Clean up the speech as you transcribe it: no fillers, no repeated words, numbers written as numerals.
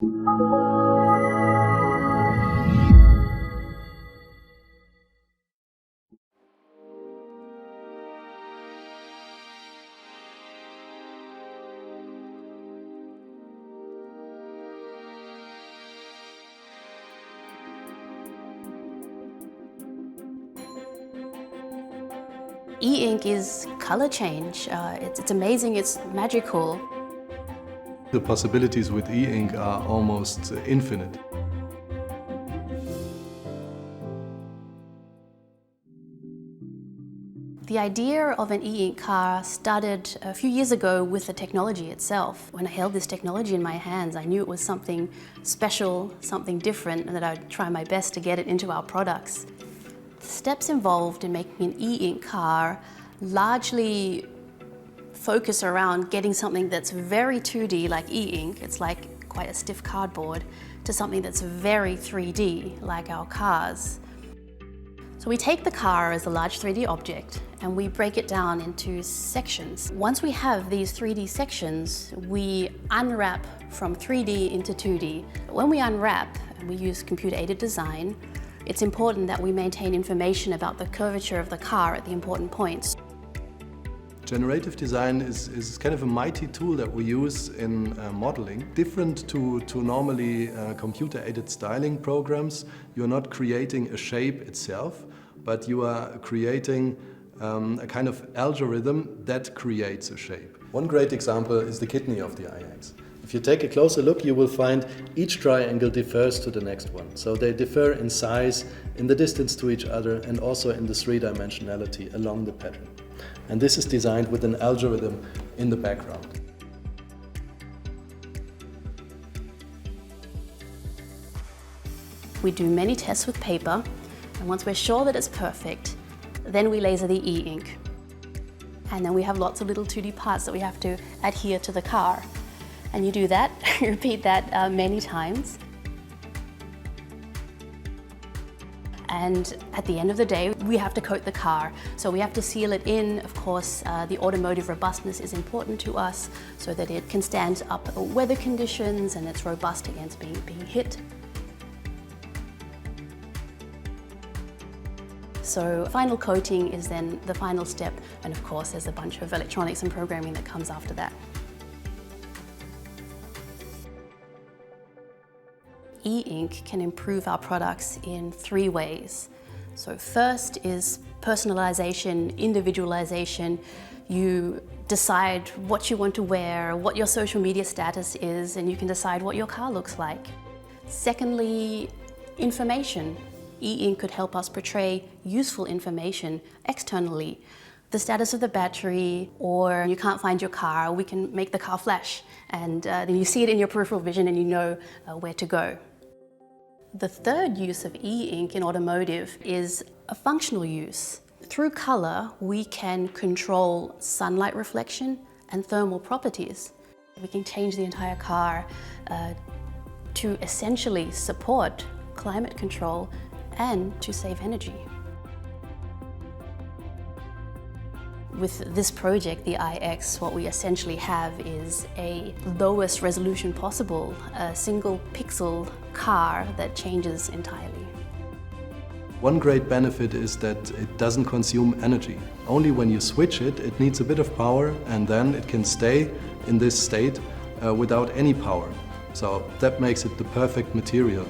E Ink is color change. It's amazing, it's magical. The possibilities with E Ink are almost infinite. The idea of an E Ink car started a few years ago with the technology itself. When I held this technology in my hands, I knew it was something special, something different, and that I'd try my best to get it into our products. The steps involved in making an E Ink car largely focus around getting something that's very 2D like E Ink, it's like quite a stiff cardboard, to something that's very 3D like our cars. So we take the car as a large 3D object and we break it down into sections. Once we have these 3D sections, we unwrap from 3D into 2D. When we unwrap, and we use computer-aided design, it's important that we maintain information about the curvature of the car at the important points. Generative design is kind of a mighty tool that we use in modeling. Different to normally computer-aided styling programs, you're not creating a shape itself, but you are creating a kind of algorithm that creates a shape. One great example is the kidney of the IX. If you take a closer look, you will find each triangle differs to the next one. So they differ in size, in the distance to each other, and also in the three-dimensionality along the pattern. And this is designed with an algorithm in the background. We do many tests with paper, and once we're sure that it's perfect, then we laser the E Ink. And then we have lots of little 2D parts that we have to adhere to the car. And you do that, you repeat that many times. And at the end of the day, we have to coat the car. So we have to seal it in. Of course, the automotive robustness is important to us so that it can stand up weather conditions and it's robust against being hit. So final coating is then the final step. And of course, there's a bunch of electronics and programming that comes after that. E Ink can improve our products in 3 ways. So first is personalization, individualization. You decide what you want to wear, what your social media status is, and you can decide what your car looks like. Secondly, information. E Ink could help us portray useful information externally. The status of the battery, or you can't find your car, we can make the car flash. And then you see it in your peripheral vision and you know where to go. The third use of E Ink in automotive is a functional use. Through color, we can control sunlight reflection and thermal properties. We can change the entire car to essentially support climate control and to save energy. With this project, the iX, what we essentially have is a lowest resolution possible, a single pixel car that changes entirely. One great benefit is that it doesn't consume energy. Only when you switch it, it needs a bit of power and then it can stay in this state without any power. So that makes it the perfect material.